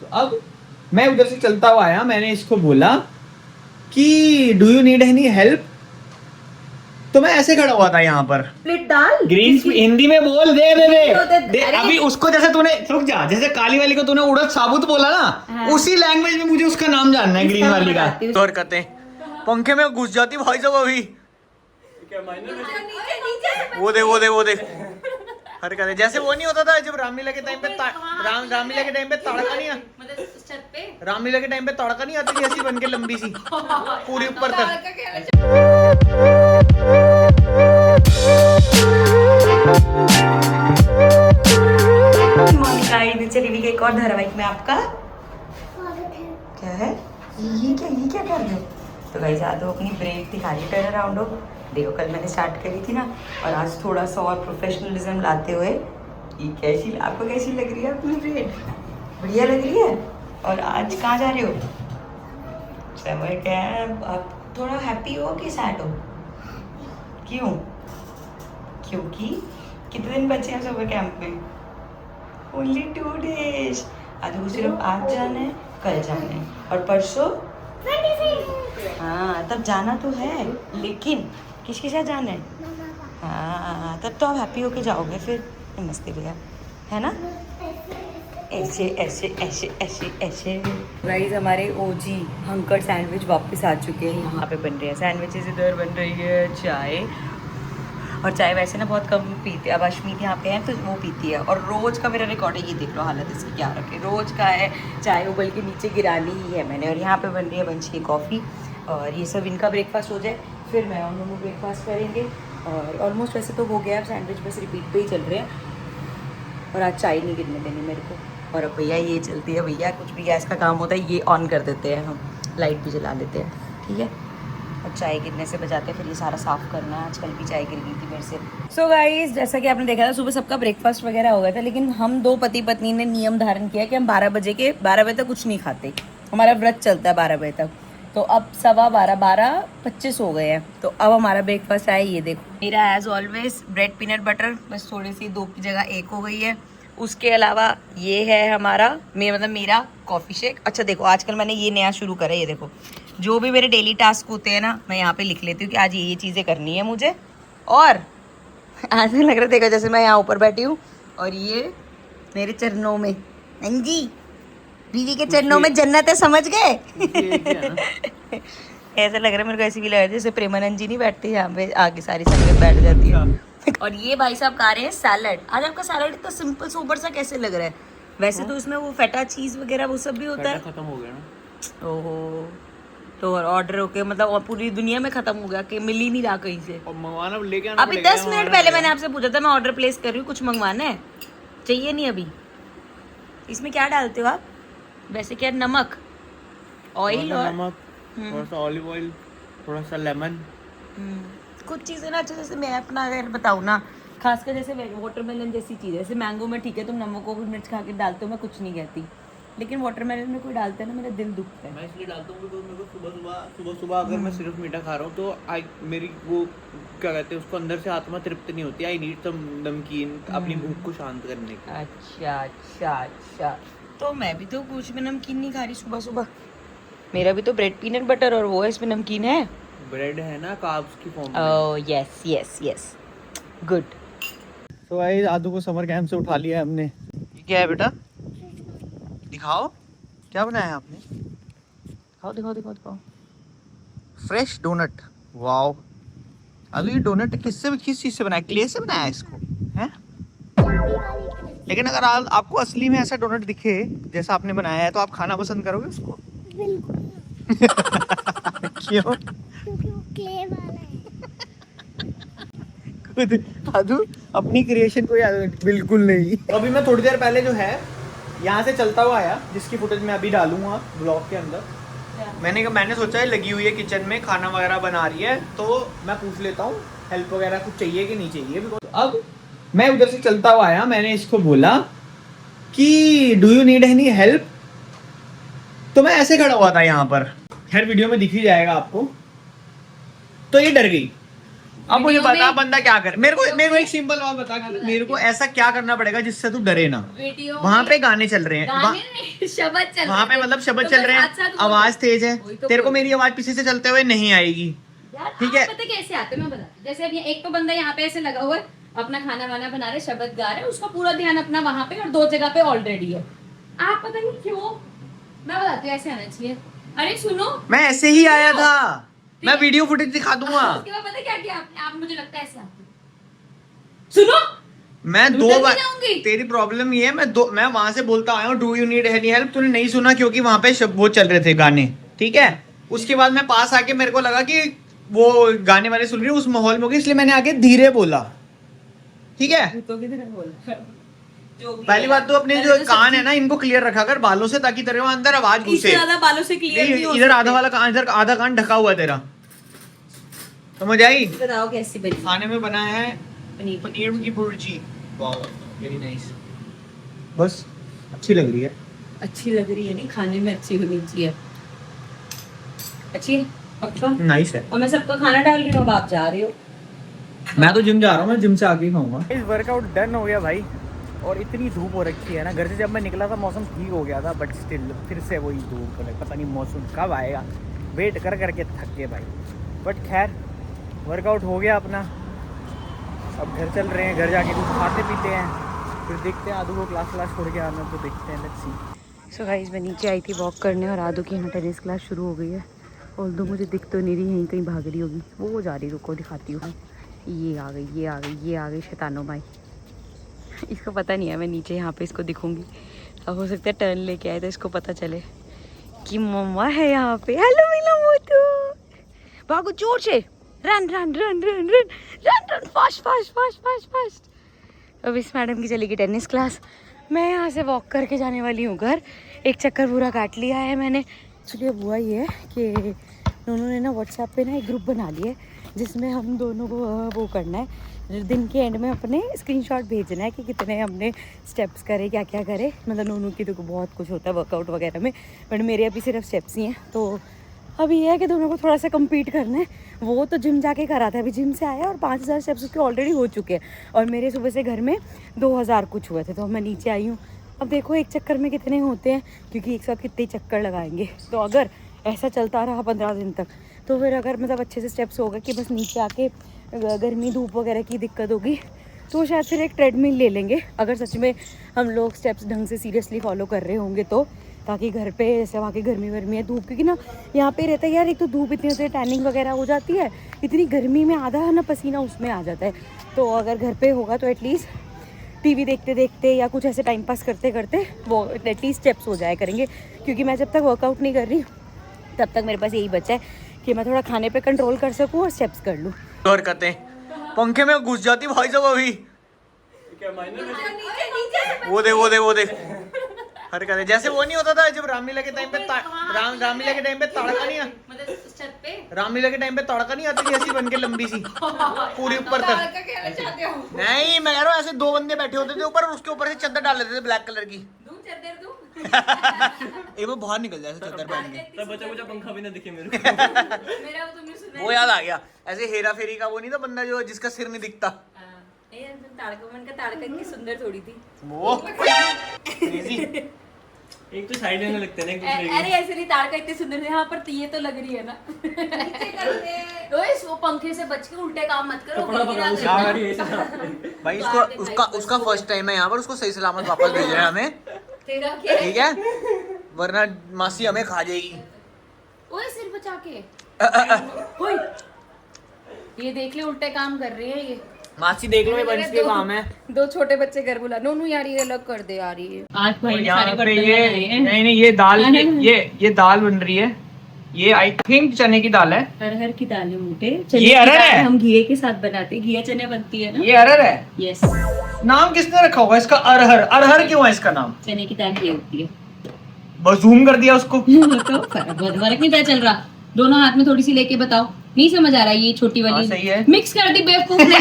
तो अब मैं उधर से चलता हुआ आया, मैंने इसको बोला कि do you need any help. तो मैं ऐसे खड़ा हुआ था यहाँ पर। प्लेट डाल ग्रीन हिंदी में बोल दे दे दे, दे। अरे अभी उसको जैसे तूने रुक जा, जैसे काली वाली को तूने उड़द साबुत बोला ना, हाँ। उसी लैंग्वेज में मुझे उसका नाम जानना है। इसका ग्रीन वाली का बताती हूँ। तो हरकतें पंखे में घुस जाती भाई साहब अभी। वो दे हरकतें जैसे वो नहीं होता था जब रामलीला के टाइम पे रामलीला के टाइम पे तड़का नहीं रामलीला के टाइम पे तड़का नहीं आती थी ऐसी बन के लंबी सी पूरी ऊपर तक। मोनिका नीचे टीवी के एक और धारावाहिक में आपका क्या है? ये क्या कर रहे हो? तो गाइस आज अपनी ब्रेक दिखा रही है, टर्न अराउंड हो। देखो कल मैंने स्टार्ट करी थी ना, और आज थोड़ा सा और प्रोफेशनलिज्म लाते हुए ये कैसी आपको कैसी लग रही है अपनी ब्रेक? बढ़िया लग रही है। और आज कहाँ जा रहे हो? Summer camp. आप थोड़ा हैप्पी हो कि सैड हो? क्यों? क्योंकि कितने दिन बचे हैं समर कैंप में? Only 2 days. आज को सिर्फ आज जाना है, कल जाना है और परसों हाँ तब जाना तो है, लेकिन किसके साथ जाना है? हाँ तब तो आप हैप्पी होके जाओगे फिर। मस्ती भैया है ना? ऐसे ऐसे ऐसे ऐसे ऐसे। गाइस हमारे ओजी हंकर सैंडविच वापस आ चुके हैं। यहाँ पे बन रहे हैं सैंडविचेस, इधर बन रही है चाय। और चाय वैसे ना बहुत कम पीते हैं, अब अश्मीत यहाँ पे है तो वो पीती है। और रोज़ का मेरा रिकॉर्ड है, ये देख लो हालत इसकी क्या रखे। रोज़ का है चाय उबल के नीचे गिरानी ही है मैंने। और यहाँ पे बन रही है बंच की कॉफ़ी। और ये सब इनका ब्रेकफास्ट हो जाए फिर मैं और दोनों ब्रेकफास्ट करेंगे। और ऑलमोस्ट वैसे तो हो गया, अब सैंडविच बस रिपीट पे ही चल रहे हैं। और आज चाय नहीं गिरने देनी मेरे को। और अब भैया ये चलती है, भैया कुछ भी गैस का काम होता है ये ऑन कर देते हैं, हम लाइट भी जला लेते हैं, ठीक है। और चाय गिरने से बचाते हैं, फिर ये सारा साफ़ करना है। आजकल भी चाय गिर गई थी मेरे से। सो गाइस जैसा कि आपने देखा था सुबह सबका ब्रेकफास्ट वगैरह हो गया था, लेकिन हम दो पति पत्नी ने नियम धारण किया कि हम 12 बजे तक कुछ नहीं खाते। हमारा व्रत चलता है 12 बजे तक। तो अब 12:25 हो गए हैं। तो अब हमारा ब्रेकफास्ट आया, ये देखो मेरा as always bread peanut butter, बस थोड़ी सी 2 की जगह 1 हो गई है। उसके अलावा ये है हमारा मेरा कॉफ़ी शेक। अच्छा देखो आजकल मैंने ये नया शुरू करा है, ये देखो जो भी मेरे डेली टास्क होते हैं ना, मैं यहाँ पे लिख लेती हूँ कि आज ये चीज़ें करनी है मुझे। और आज लग रहा है देखो जैसे मैं यहाँ ऊपर बैठी हूँ और ये मेरे चरणों में, जी बीवी के चरणों में जन्नत है, समझ गए? ऐसा लग रहा है मेरे को, ऐसी भी लग रहा है जैसे प्रेमानंद जी नहीं बैठती यहाँ पे, आगे सारी संगत बैठ जाती है। और ये भाई साहब खा रहे हैं सैलड। आज आपका सैलड इतना सिंपल सोबर सा कैसे लग रहा है? वैसे तो इसमें वो फेटा चीज वगैरह वो सब भी होता है। खत्म हो गया ना। ओहो, तो ऑर्डर होके मतलब पूरी दुनिया में खत्म हो गया कि मिल ही नहीं रहा कहीं से। और मंगवाना लेके आना अभी 10 मिनट पहले मैंने आपसे पूछा था, मैं ऑर्डर प्लेस कर रही हूँ, कुछ मंगवाना है? चाहिए नहीं अभी? इसमें क्या डालते हो आप वैसे? क्या नमक, ऑयल और नमक, थोड़ा सा ऑलिव ऑयल, थोड़ा सा लेमन। कुछ चीज़ें ना, अच्छा जैसे मैं अपना अगर बताऊँ ना, खासकर जैसे वाटरमेलन जैसी चीज़ है, जैसे मैंगो में ठीक है तुम नमक और मिर्च खा के डालते हो, मैं कुछ नहीं कहती, लेकिन वाटरमेलन में कोई डालता है ना मेरा दिल दुखता है। मैं इसलिए डालता हूँ क्योंकि मेरे को सुबह अगर मैं सिर्फ मीठा खा रहा हूँ तो मेरी वो क्या कहते हैं उसको, अंदर से आत्मा तृप्त नहीं होती। आई नीड सम नमकीन अपनी भूख को शांत करने की। अच्छा, तो मैं भी तो कुछ भी नमकीन नहीं खा रही सुबह सुबह। मेरा भी तो ब्रेड पीनट बटर और वो है, इसमें नमकीन है। ब्रेड है ना कार्ब्स की फॉर्म में। Oh yes good. तो भाई आदू को समर कैंप से उठा लिया हमने। ये क्या है बेटा? दिखाओ क्या बनाया है आपने? दिखाओ। Fresh donut. वाओ आदू, ये डोनट किस चीज से बनाया? क्ले से बनाया है इसको, हैं? लेकिन अगर आपको असली में ऐसा डोनट दिखे जैसा आपने बनाया है तो आप खाना पसंद करोगे उसको? क्यों? क्योंकि वो क्ले वाला है। खुद आदू अपनी क्रिएशन को बिल्कुल नहीं। तो अभी मैं थोड़ी देर पहले जो है यहाँ से चलता हुआ आया, जिसकी फुटेज मैं अभी डालूंगा ब्लॉग के अंदर। मैंने सोचा है लगी हुई है किचन में, खाना वगैरह बना रही है, तो मैं पूछ लेता हूँ हेल्प वगैरह कुछ चाहिए कि नहीं चाहिए। तो अब मैं उधर से चलता हुआ आया, मैंने इसको बोला कि do you need any help. तो मैं ऐसे खड़ा हुआ था यहाँ पर, खैर वीडियो में दिख ही जाएगा आपको। तो ये डर गई अब मुझे वीडियो बता में- बंदा क्या करे। मेरे को एक सिंपल बात बता कि मेरे को ऐसा क्या करना पड़ेगा जिससे तू डरे ना। वीडियो वहाँ में पे गाने चल रहे हैं, गाने नहीं, शब्द चल वहाँ रहे पे थे। मतलब शब्द तो चल मैं रहे हैं, साथ-साथ बोल आवाज तेज है, वही तो तेरे को बोल मेरी आवाज पीछे से चलते हुए नहीं आएगी। यार ठीक है। आप पता कैसे आते हैं मैं बताती हूँ। जैसे अब ये एक तो बंदा यहाँ पे ऐसे लगा हुआ है, अपना खाना वाना बना रहे, शब्द गा रहे, उसका पूरा ध्यान अपना वहाँ पे और 2 जगह पे ऑलरेडी है। आप पता नहीं क्यों, मैं बताती हूँ ऐसे आना चाहिए। अरे सुनो, मैं ऐसे ही आया था, मैं वीडियो फुटेज दिखा दूंगा। उसके बाद पता क्या किया आपने? आप मुझे लगता है ऐसे आते हो। सुनो, मैं उधर 2 भी बार, जाऊंगी। तेरी प्रॉब्लम ये है, मैं वहां से बोलता आया हूँ do you need any help, तूने नहीं सुना क्योंकि वहां पे वो चल रहे थे गाने। ठीक है, उसके बाद मैं पास आके मेरे को लगा कि वो गाने वाले सुन रही हूँ, उस माहौल में हो गई, इसलिए मैंने आके धीरे बोला। ठीक है, पहली बात तो अपने जो कान है ना इनको क्लियर रखा कर बालों से, ताकि तेरे वहां अंदर आवाज घुसे। इससे ज्यादा बालों से क्लियर नहीं हो इधर आधा सकते। वाला कान, इधर आधा कान ढका हुआ है तेरा। समझ आई? बताओ कैसी बनी खाने में बना है पनीर? पनीर की भुर्जी। Wow, very nice. बस अच्छी लग रही है। अच्छी लग रही है, नहीं खाने में अच्छी होनी चाहिए। अच्छी है पक्का। नाइस है। और मैं सबका खाना डाल रही हूँ, अब आप जा रहे हो। मैं तो जिम जा रहा हूँ, मैं जिम से आके ही खाऊंगा। इस वर्कआउट डन हो गया भाई, और इतनी धूप हो रखी है ना, घर से जब मैं निकला था मौसम ठीक हो गया था, बट स्टिल फिर से वही धूप है। पता नहीं मौसम कब आएगा, वेट कर करके थक गए भाई। बट खैर वर्कआउट हो गया अपना, अब घर चल रहे हैं, घर जाके कुछ खाते पीते हैं, फिर देखते हैं आदू को क्लास छोड़ के आना, तो देखते हैं, लेट्स सी। सो गाइस मैं नीचे आई थी वॉक करने और आदू की यहाँ टेनिस क्लास शुरू हो गई है। और दो मुझे दिख तो नहीं रही, यहीं कहीं भाग रही होगी, वो जा रही, रुको दिखाती हूँ। ये आ गई, ये आ गई, ये आ गई शैतानो भाई। इसको पता नहीं है मैं नीचे यहाँ पे इसको दिखूंगी, अब हो सकता है टर्न लेके आए तो इसको पता चले कि मम्मा है यहाँ पे। हेलो मिला मोटू, भागो जोर से, run run run run run run run, fast fast fast fast fast. अब इस मैडम की चलेगी टेनिस क्लास, मैं यहाँ से वॉक करके जाने वाली हूँ घर। एक चक्कर पूरा काट लिया है मैंने। एक्चुअली अब हुआ ये है कि दोनों ने ना व्हाट्सएप पे ना एक ग्रुप बना लिया है, जिसमें हम दोनों को वो करना है, दिन के एंड में अपने स्क्रीनशॉट भेजना है कि कितने हमने स्टेप्स करे, क्या क्या करे। मतलब नोनू की तो बहुत कुछ होता है वर्कआउट वगैरह में, बट मेरे अभी सिर्फ स्टेप्स ही हैं। तो अभी ये है कि दोनों को थोड़ा सा कम्पीट करना है। वो तो जिम जाके करा था, अभी जिम से आया और 5000 स्टेप्स उसके ऑलरेडी हो चुके हैं, और मेरे सुबह से घर में 2000 कुछ हुए थे, तो मैं नीचे आई हूँ। अब देखो एक चक्कर में कितने होते हैं, क्योंकि एक साथ कितने चक्कर लगाएंगे। तो अगर ऐसा चलता रहा 15 दिन तक, तो फिर अगर मतलब अच्छे से स्टेप्स होगा कि बस नीचे आके गर्मी धूप वगैरह की दिक्कत होगी, तो शायद फिर एक ट्रेडमिल ले लेंगे, अगर सच में हम लोग स्टेप्स ढंग से सीरियसली फॉलो कर रहे होंगे तो। ताकि घर पे जैसे वहाँ की गर्मी वर्मी है, धूप, क्योंकि ना यहाँ पे रहता है यार, एक तो धूप इतनी होती है, टैनिंग वगैरह हो जाती है, इतनी गर्मी में आधा है ना पसीना उसमें आ जाता है। तो अगर घर पे होगा तो एटलीस्ट टीवी देखते देखते या कुछ ऐसे टाइम पास करते करते वो एटलीस्ट स्टेप्स हो जाया करेंगे। क्योंकि मैं जब तक वर्कआउट नहीं कर रही तब तक मेरे पास यही बचा है कि मैं थोड़ा खाने पे कंट्रोल कर सकूँ और स्टेप्स कर लूँ। और करते हैं, पंखे में घुस जाती भाई साहब अभी। वो देख हरकत है, जैसे वो नहीं होता था जब रामलीला के टाइम पे रामलीला के टाइम पे तड़का नहीं मतलब छत पे रामलीला के टाइम पे तड़का नहीं आती थी ऐसी बन के लंबी सी पूरी ऊपर तक। क्या कहना चाहते हो? नहीं मैं कह रहा हूँ ऐसे 2 बंदे बैठे होते थे ऊपर, और उसके ऊपर से चद्दर डाल लेते थे ब्लैक कलर की। दूं चद्दर दूं? एक वो बाहर निकल जाए चद्दर पहन के। तब बचा बचा पंखा भी ना दिखे मेरे को। मेरा वो तुमने सुना वो याद आ गया, ऐसे हेरा फेरी का वो नहीं था बंदा जो जिसका सिर नहीं दिखता, ताड़का मन का ताड़का इतनी सुंदर थोड़ी थी। वो crazy। एक तो साइड लेने लगते हैं ना एक दूसरे की। अरे ऐसे नहीं, ताड़का इतनी सुंदर थी, यहाँ पर ये तो लग रही है ना। ओए वो पंखे से बच के उल्टे काम मत करो, कपड़ा गिर गिरा पकड़ो, देना। साड़ी ऐसे साथ। भाई उसका फर्स्ट टाइम है यहाँ पर, उसको सही सलामत वापस भेज रहे हैं हमें, तेरा क्या है? ठीक है, वरना मासी हमें खा जाएगी। ओए सिर बचा के। ओए ये देख ले उल्टे काम कर रहे हैं ये। मासी देख लो ये बंश के काम है। 2 छोटे बच्चे घर बुला, नोनू यार ये अलग कर दे यार ये। आज और यहाँ पे ये नहीं ये दाल ये दाल बन रही है, ये आई थिंक चने की दाल है। अरहर की दाल है मोटे। ये अरहर है? हम घी के साथ बनाते हैं, घिया चने बनती है ना। ये अरहर है? यस, नाम किसने रखा होगा इसका अरहर? अरहर क्यों है इसका नाम? चने की दाल ये होती है। बस जूम कर दिया उसको। तो फर्क नहीं पता चल रहा, दोनों हाथ में थोड़ी सी लेके बताओ, नहीं समझ आ रहा ये छोटी वाली। सही है। मिक्स कर दी बेवकूफ ने।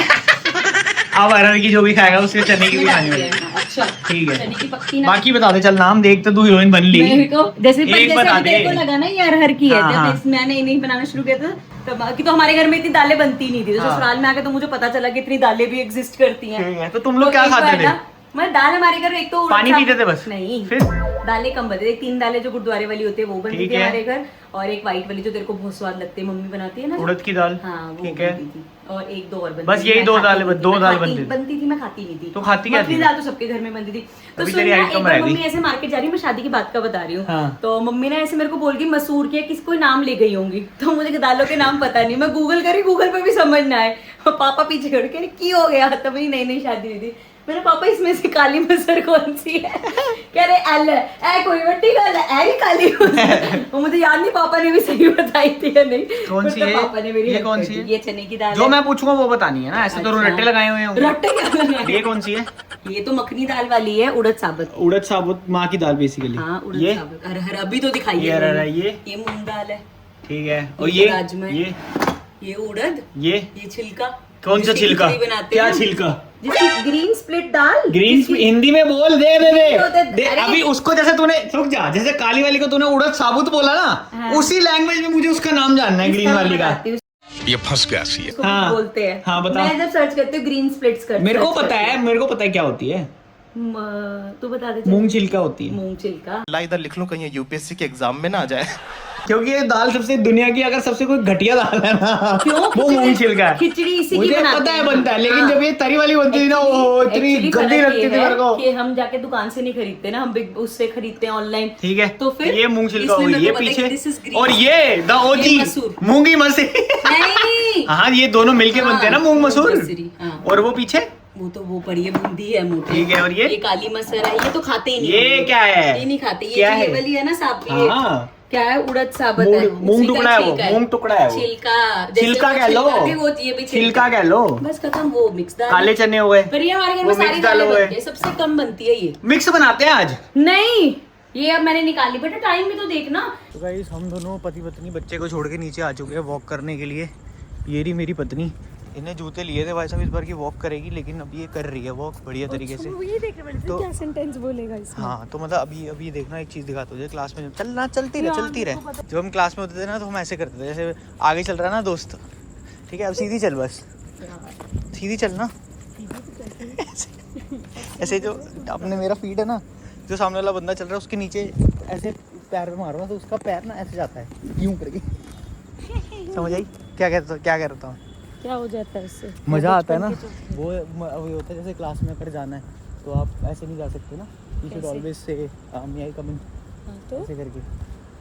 अब अरहर की जो भी खाएगा उसके चने की भी खानी डाल होगी। दिया, हाँ, अच्छा ठीक है। चने की पक्की ना। बाकी बता दे, चल नाम देख तो तू हीरोइन बन ली। मेरे को जैसे एक बता दे। तेरे को लगा ना ये अरहर की है, हाँ, हाँ। जब मैंने नहीं बनाना शुरू किया था कि तो हमारे घर में इतनी दालें बनती नहीं थी, तो हाँ। ससुराल में आके तो मुझे पता चला कि इतनी दालें भी एग्जिस्ट करती हैं। ठीक है, तो तुम लोग क्या एक बार खाते थे? ना, मैं दाल हमारे घर एक तो उड़द पानी साबुत- पीते थे बस? नहीं, फिर? दालें कम बनती थी, 3 दालें जो गुरुद्वारे वाली होती है वो बनती ठीक थी है। हमारे घर, और एक व्हाइट वाली जो तेरे को बहुत स्वाद लगती है, मम्मी बनाती है ना जो। उड़द की दाल? हाँ वो ठीक है। बनती थी, और एक दो और बनती बस थी, यही मैं दो खाती दालें- नहीं थी, दो मैं दाल खाती- बनती थी? बनती थी, मैं खाती नहीं थी। तो खाती क्या मखनी थी? दाल तो सबके घर में बनती थी। तो अभी सुन तेरी ना, आइटम एक बार रह गई। मम्मी ऐसे मार्केट जा रही, मैं शादी की बात का बता रही हूँ, हाँ। तो मम्मी ने ऐसे मेरे को बोल के मसूर के किस कोई नाम ले गई होंगी, तो मुझे दालों के नाम पता नहीं, मैं गूगल करी, गूगल पे भी समझ ना आए, पापा पीछे खड़े कह रहे की हो गया, तब मेरी नई नई शादी हुई थी। मेरे पापा इसमें से काली मसर कौन सी है? कह रहे एल है, ए कोई बट्टी गल है, ए ही काली मसर। वो मुझे याद नहीं पापा ने भी सही बताई थी या नहीं। कौन पर सी तब है? पापा ने मेरी ये हेल्प कौन कर सी दी। है? ये चने की दाल जो है। मैं पूछूंगा वो बतानी है ना, ऐसे तो अच्छा। रट्टे लगाए हुए होंगे। रट्टे क्या लगाए? ये कौन सी है? ये तो मखनी दाल वाली है, उड़द साबुत। उड़द साबुत, माँ की दाल बेसिकली। हाँ उड़द ये साबुत। अरहर अभी तो दिखाई ये है अरहर मैंने। है, ये मूंग दाल है, ठीक है, और ये ये राजमा है। ये उड़द, ये छिलका। कौन सा जिसकी छिलका? खिचड़ी बनाते क्या हैं ना। छिलका? जिसकी ग्रीन स्प्लिट दाल, ग्रीन जिसकी- हिंदी में बोल दे दे अरे। अभी उसको, जैसे तूने रुक जा, जैसे काली वाली को तूने उड़द साबुत बोला ना, हाँ। उसी लैंग्वेज में मुझे उसका नाम जानना है, ग्रीन वाली का। बताती हूँ, ये फंस गया सी है। उसको हाँ। बोलते हैं। हाँ, बता। मैं जब सर्च करती हूँ ग्रीन स्प्लिट्स करती मेरे को पता है, मेरे को पता है क्या होती है। तू बता दे। मूंग छिलका होती है, मूंग छिलका। ला इधर लिख लूं कहीं ये यूपीएससी के एग्जाम में ना आ जाए। क्योंकि ये दाल सबसे दुनिया की अगर सबसे कोई घटिया दाल है ना, क्यों? वो मूंग छिलका है। खिचड़ी इसी की मुझे बनाते पता है हैं। बनता है, लेकिन हाँ। जब ये तरी वाली बनती थी ना, ओहो इतनी Actually गंदी फर्क लगती ये थी है मेरे को। कि हम जाके दुकान से नहीं खरीदते ना, हम बिग उससे खरीदते हैं ऑनलाइन। ठीक है, तो फिर ये मूंग छिलका इसलिए हुई, मेरे ये को पता है कि this is पीछे, green। और ये द ओजी मसूर। मूंगी मसूर। नहीं। हाँ, ये दोनों मिलके बनते हैं ना, मूंग मसूर। मसूरी, हाँ। और वो पीछे वो तो वो पड़ी है, बूंदी है मोटी। ठीक है, और ये काली मसर है, ये तो खाते ही नहीं। ये हम लोग। क्या है? ये नहीं खाते, ये क्या जो ये है? वाली है ना साबुत। हाँ, क्या है? उड़द साबुत मूंग- है, मूंग उसी का टुकड़ा है वो, छिलका मूंग टुकड़ा है वो। छिलका, जैसे छिलका वो कह लो, छिलका थे, वो ये भी छिलका कह लो। बस खत्म, वो मिक्स दाल। काले चने हुए, पर ये हमारे घर वो में सारी मिक्स दाल दालें हुए। बनती है, सबसे कम बनती है ये। मिक्स बनाते हैं आज। नहीं, ये अब मैंने निकाली, बेटा टाइम भी तो देखना। तो गाइस, हम दोनों पति पत्नी बच्चे को छोड़ के नीचे आ चुके हैं वॉक करने के लिए। ये रही मेरी पत्नी, इन्हें जूते लिए थे भाई साहब, इस बार की वॉक करेगी, लेकिन अब ये कर रही है वॉक बढ़िया तरीके से। ये देख रहे तो क्या सेंटेंस बोलेगा इसमें। हाँ, तो मतलब अभी देखना, एक चीज़ दिखाता हूँ। क्लास में चलना, चलती रहे। जब हम क्लास में होते थे ना, तो हम ऐसे करते थे, जैसे आगे चल रहा है ना दोस्त, ठीक है, अब सीधी चल, बस सीधी चलना। ऐसे जो अपने मेरा फीट है ना, जो सामने वाला बंदा चल रहा है उसके नीचे ऐसे पैर पे मारो ना, तो उसका पैर ना ऐसे जाता है यूं करके। समझ आई क्या कह रहा हूँ? क्या हो जाता है इससे? मज़ा आता है ना, वो होता है जैसे क्लास में अगर जाना है तो आप ऐसे नहीं जा सकते ना, यू शुड ऑलवेज से मे आई कम इन, तो ऐसे करके।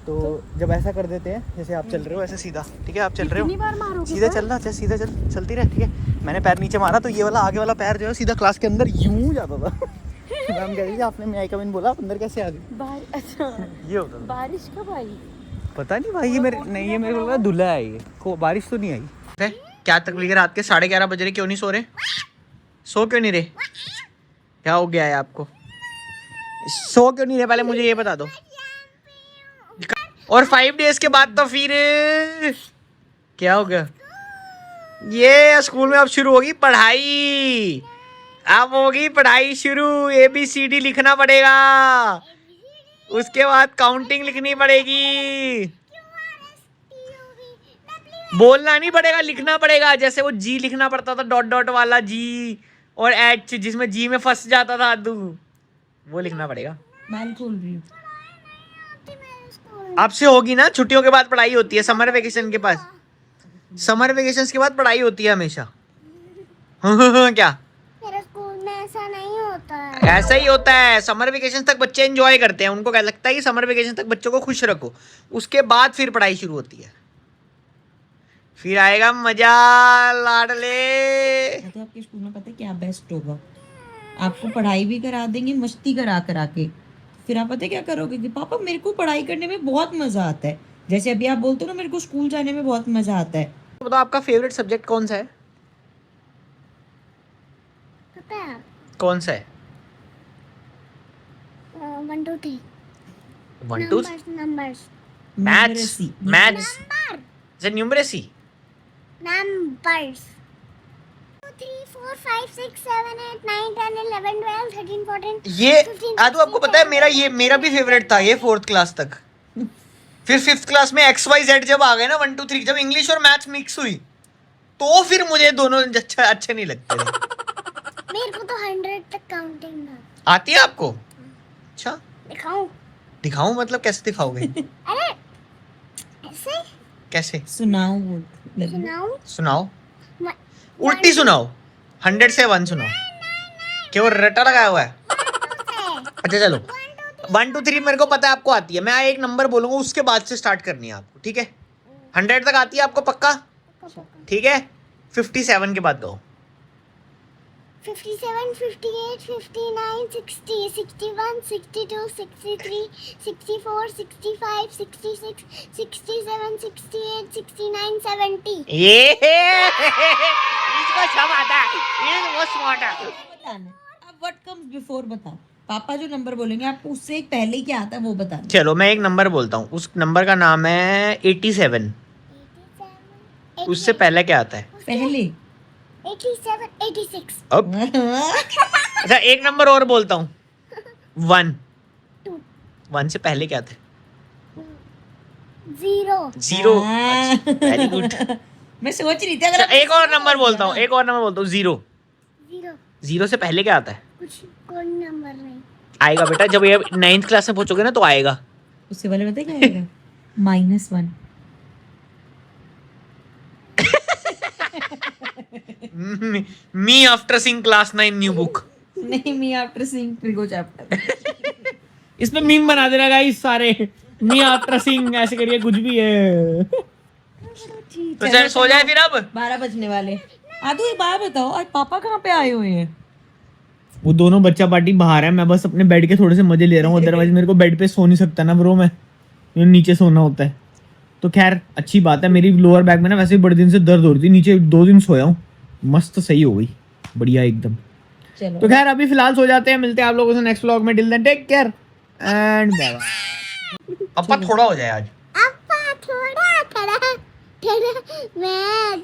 तो जब ऐसा कर देते हैं, जैसे आप चल रहे हो ऐसे सीधा, ठीक है, आप चल रहे हो सीधा चलना, सीधा चलती रहे, ठीक है। मैंने पैर नीचे मारा तो ये वाला आगे वाला पैर जो है सीधा क्लास के अंदर यूं जाता था। मैम कह रही थी आपने मे आई कम इन बोला, आप अंदर कैसे आ गए? अच्छा, ये होता था। बारिश कब आई? पता नहीं भाई, ये मेरे नहीं, ये मेरे को लगा धुला है ये को, बारिश तो नहीं आई। क्या तकलीफ है? रात के 11:30 बज रहे, क्यों नहीं सो रहे? सो क्यों नहीं रहे? क्या हो गया है आपको? सो क्यों नहीं रहे, पहले मुझे ये बता दो। और 5 डेज के बाद तो फिर क्या हो गया? ये स्कूल में अब शुरू होगी पढ़ाई, अब होगी पढ़ाई शुरू। ABCD लिखना पड़ेगा, उसके बाद काउंटिंग लिखनी पड़ेगी, बोलना नहीं पड़ेगा, लिखना पड़ेगा। जैसे वो जी लिखना पड़ता था, डॉट डॉट वाला जी, और एच जिसमें जी में फंस जाता था आदू, वो लिखना पड़ेगा। मैं खोल रही हूँ। अब से होगी ना, छुट्टियों के बाद पढ़ाई होती है, समर वेकेशन के पास, समर वेकेशन के बाद पढ़ाई होती है हमेशा। क्या? मेरे स्कूल में ऐसा नहीं होता है। ऐसा ही होता है, समर वेकेशन तक बच्चे एंजॉय करते हैं, उनको क्या लगता है कि समर वेकेशन तक बच्चों को खुश रखो, उसके बाद फिर पढ़ाई शुरू होती है, फिर आएगा मजा लाडले। तो आपके स्कूल में पता है क्या बेस्ट होगा? आपको पढ़ाई भी करा देंगे, मस्ती करा के, फिर आप पता है क्या करोगे कि पापा मेरे को पढ़ाई करने में बहुत मजा आता है। जैसे अभी आप बोलते हो ना, मेरे को स्कूल जाने में बहुत मजा आता है। बताओ आपका फेवरेट सब्जेक्ट कौन सा है? पता है? कौन सा है? 1 2 3 1 2 नंबर्स मैथ्स, जैसे न्यूमरेसी। नंबर्स 2 3 4 5 6 7 8 9 10 11 12 13 14 ये आदू आपको पता है, मेरा भी फेवरेट था ये 4th क्लास तक। फिर 5th क्लास में XYZ जब आ गए ना 1 2 3, जब इंग्लिश और मैथ्स मिक्स हुई तो फिर मुझे दोनों अच्छे नहीं लगते थे। मेरे को तो 100 तक काउंटिंग ना आती है आपको? अच्छा, दिखाऊं? दिखाऊं मतलब कैसे दिखाओगे? अरे ऐसे कैसे सुनाओ सुनाऊं? सुनाओ, म- उल्टी सुनाओ, 100 से 1 सुनाओ। क्या वो रट्टा लगाया हुआ है? अच्छा चलो 1 2 3 मेरे को पता है आपको आती है। मैं एक नंबर बोलूंगा उसके बाद से स्टार्ट करनी है आपको, ठीक है? 100 तक आती है आपको पक्का? ठीक है, 57 के बाद गाओ। 57 58 59 60 61 62 63 64 65 66 67 68 69 70 ये इसको सब आता है, ये तो बहुत स्मार्ट है। बताना अब व्हाट कम्स बिफोर बताओ। पापा जो नंबर बोलेंगे आपको उससे एक पहले क्या आता है वो बताना। चलो मैं एक नंबर बोलता हूँ, उस नंबर का नाम है 87। उससे पहले क्या आता है? पहले 87 86 अब अच्छा एक नंबर और बोलता हूँ, 1। 1 से पहले क्या आता है? 0 0। Very good. मैं सोच रही थी अगर आप एक और नंबर बोलता हूँ, 0। 0 0 से पहले क्या आता है? कुछ कोई नंबर नहीं। आएगा बेटा, जब ये 9th क्लास में पहुंचोगे ना तो आएगा। उससे पहले पता है क्या आएगा? -1। मी आफ्टर सिंग क्लास 9 न्यू बुक। नहीं me after seeing trigo chapter. इसमें मीम बना देना गाइस सारे, मी आफ्टर सिंग ऐसे करिए कुछ भी है। तो चल सो जाए फिर अब। 12 बजने वाले। आदू एक बात बताओ, आज पापा कहाँ पे आए हुए हैं? वो दोनों बच्चा पार्टी बाहर है, मैं बस अपने बेड के थोड़े से मजे ले रहा हूँ, अदरवाइज मेरे को बेड पे सो नहीं सकता ना ब्रो, मैं नीचे सोना होता है। तो खैर अच्छी बात है, मेरी लोअर बैक में ना वैसे ही बड़े दिन से दर्द हो रही थी, नीचे 2 दिन सोया हूँ, मस्त सही हो गई, बढ़िया एकदम। चलो तो खैर अभी फिलहाल सो जाते हैं, मिलते हैं आप लोगों से नेक्स्ट व्लॉग में। Till then take care and bye bye. अपा थोड़ा हो जाए आज। अपा थोड़ा थोड़ा मैं